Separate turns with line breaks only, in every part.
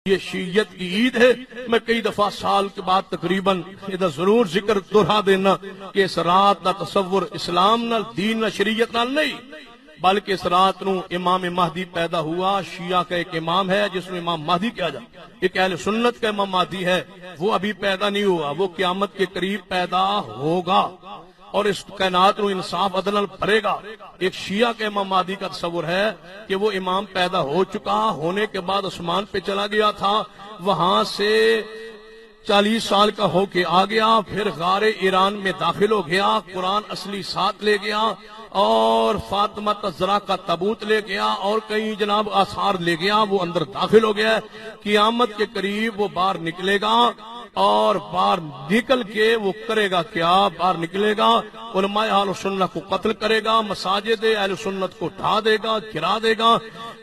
یہ شیعت کی عید ہے۔ میں کئی دفعہ سال کے بعد تقریباً ادھر ضرور ذکر دہرا دینا کہ اس رات کا تصور اسلام نال دین نال شریعت نال نہیں، بلکہ اس رات نو امام مہدی پیدا ہوا۔ شیعہ کا ایک امام ہے جس میں امام مہدی کہا جاتا، ایک اہل سنت کا امام مہدی ہے، وہ ابھی پیدا نہیں ہوا، وہ قیامت کے قریب پیدا ہوگا اور اس کائنات نو انصاف عدل بھرے گا۔ ایک شیعہ کے امام مہدی کا تصور ہے کہ وہ امام پیدا ہو چکا، ہونے کے بعد آسمان پہ چلا گیا تھا، وہاں سے 40 سال کا ہو کے آ گیا، پھر غار ایران میں داخل ہو گیا، قرآن اصلی ساتھ لے گیا اور فاطمہ الزہرا کا تابوت لے گیا اور کئی جناب آثار لے گیا، وہ اندر داخل ہو گیا۔ قیامت کے قریب وہ باہر نکلے گا اور باہر نکل کے وہ کرے گا کیا؟ باہر نکلے گا، علماء اہل سنت کو قتل کرے گا، مساجد اہل سنت کو ڈھا دے گا، گرا دے گا،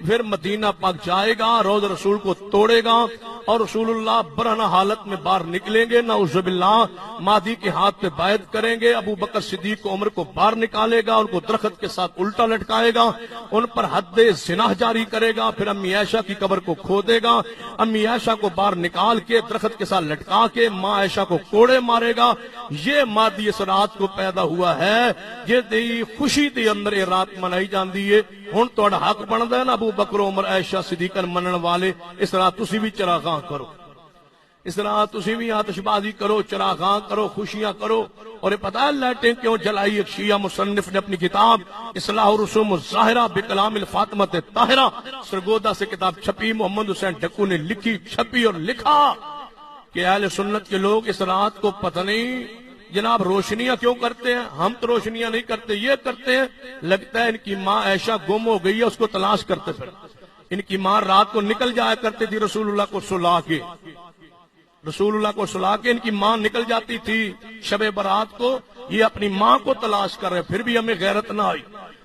پھر مدینہ پاک جائے گا، روضہ رسول کو توڑے گا اور رسول اللہ برہنہ حالت میں باہر نکلیں گے، نعوذ باللہ، مہدی کے ہاتھ پہ بیعت کریں گے، ابو بکر صدیق کو عمر کو باہر نکالے گا، ان کو درخت کے ساتھ الٹا لٹکائے گا، ان پر حد زنا جاری کرے گا، پھر امی عائشہ کی قبر کو کھودے گا، امی عائشہ کو باہر نکال کے درخت کے ساتھ لٹکا کے ماں عائشہ کو کوڑے مارے گا۔ یہ مہدی اس رات کو پیدا ہوا ہے، یہ دی خوشی دی اندر یہ رات منائی جاندی ہے۔ ہن تہاڈا حق بندا ہے نا ابو بکر عمر عائشہ صدیقہ منن والے، اس رات تسی بھی چراغاں کرو، اس رات تسی بھی آتش بازی کرو، چراغاں کرو، خوشیاں کرو۔ اور یہ پتہ ہے لائٹیں کیوں جلائی؟ ایک شیعہ مصنف نے اپنی کتاب اصلاح رسوم الظاہرہ بکلام الفاطمۃ الطاہرہ سرگودا سے کتاب چھپی، محمد حسین ڈکو نے لکھی، چھپی اور لکھا کہ اہل سنت کے لوگ اس رات کو پتہ نہیں جناب روشنیاں کیوں کرتے ہیں؟ ہم تو روشنیاں نہیں کرتے، یہ کرتے ہیں، لگتا ہے ان کی ماں عائشہ گم ہو گئی ہے، اس کو تلاش کرتے پھر۔ ان کی ماں رات کو نکل جایا کرتی تھی رسول اللہ کو سلا کے، رسول اللہ کو سلا کے ان کی ماں نکل جاتی تھی شب برات کو، یہ اپنی ماں کو تلاش کر رہے، پھر بھی ہمیں غیرت نہ آئی،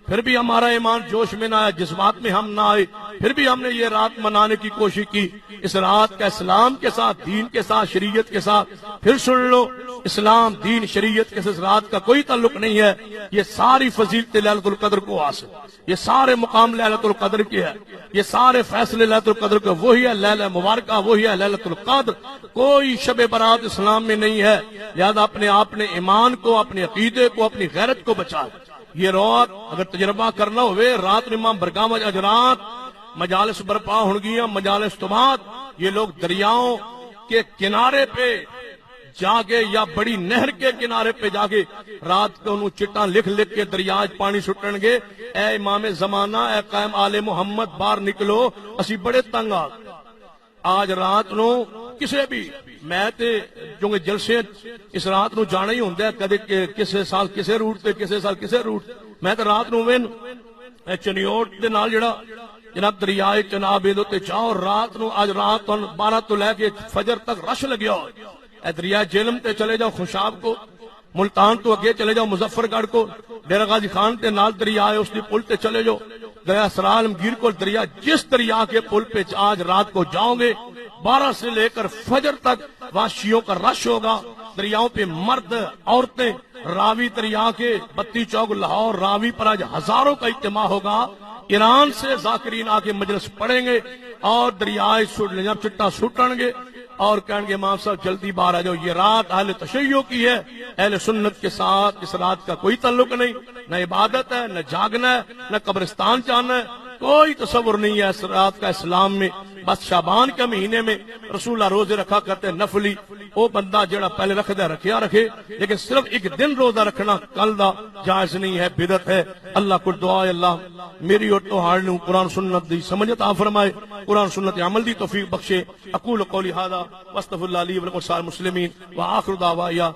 پھر بھی ہمارا ایمان جوش میں نہ آیا، جذبات میں ہم نہ آئے، پھر بھی ہم نے یہ رات منانے کی کوشش کی۔ اس رات کا اسلام کے ساتھ، دین کے ساتھ، شریعت کے ساتھ، پھر سن لو، اسلام دین شریعت کے اس رات کا کوئی تعلق نہیں ہے۔ یہ ساری فضیلت ليلۃ القدر کو حاصل، یہ سارے مقام ليلۃ القدر کے ہے، یہ سارے فیصلے ليلۃ القدر کے، وہی ہے لیلہ مبارکہ، وہی ہے ليلۃ القدر۔ کوئی شب برات اسلام میں نہیں ہے، لہذا اپنے آپ نے ایمان کو، اپنے عقیدے کو، اپنی غیرت کو بچائے۔ یہ رات اگر تجربہ کرنا ہوئے، رات امام برگاہ اجرات مجالس برپا ہون گیاں، مجالس تو بعد یہ لوگ دریاؤں کے کنارے پہ جا کے یا بڑی نہر کے کنارے پہ جا کے رات کو انہوں چٹاں لکھ لکھ کے دریاج پانی سٹن گے، اے امام زمانہ، اے قائم آل محمد باہر نکلو، اسی بڑے تنگ آ۔ آج رات نو کسے بھی میں تے جو جلسے اس رات نو جانا ہی ہوندہ ہے، کدے کسے سال کسے روٹ تے، کسے سال کسے روٹ، میں تے رات نو وین چنیوٹ دے نال جڑا جناب دریائے چناب ایدو تے چاہو، رات نو آج رات 12 تو لے کے فجر تک رش لگیا ہو۔ اے دریائے جہلم تے چلے جاؤ خوشاب کو، ملتان تو اگے چلے جاؤ مظفر گڑھ کو، ڈیرہ غازی خان تے نال دریا ہے اس دی پل تے چلے جاؤ، دریا سرالمگیر کو، دریا جس دریا کے پل پہ آج رات کو جاؤ گے 12 سے لے کر فجر تک وحشیوں کا رش ہوگا۔ دریاؤں پہ مرد، عورتیں، راوی دریا کے 32 چوک لاہور راوی پر آج ہزاروں کا اجتماع ہوگا۔ ایران سے ذاکرین آ کے مجلس پڑھیں گے اور دریائے چٹا سٹن گے اور کہیں گے امام صاحب جلدی باہر آ جاؤ۔ یہ رات اہل تشیع کی ہے، اہل سنت کے ساتھ اس رات کا کوئی تعلق نہیں، نہ عبادت ہے، نہ جاگنا ہے، نہ قبرستان جانا ہے، کوئی تصور نہیں ہے اس رات کا اسلام میں۔ بس شعبان کے مہینے میں رسول اللہ روزے رکھا کرتے نفلی، وہ بندہ جڑا پہلے رکھ دے رکھیا رکھے، لیکن صرف ایک دن روزہ رکھنا کل دا جائز نہیں ہے، بدعت ہے۔ اللہ کو دعا ہے اللہ میری اور تہاڈ نوں قرآن سنت دی سمجھ عطا فرمائے، قرآن سنت عمل دی توفیق بخشے۔ اقول قولی ھذا واستغفر اللہ لی ولکم ولسائر المسلمین وآخر دعوایا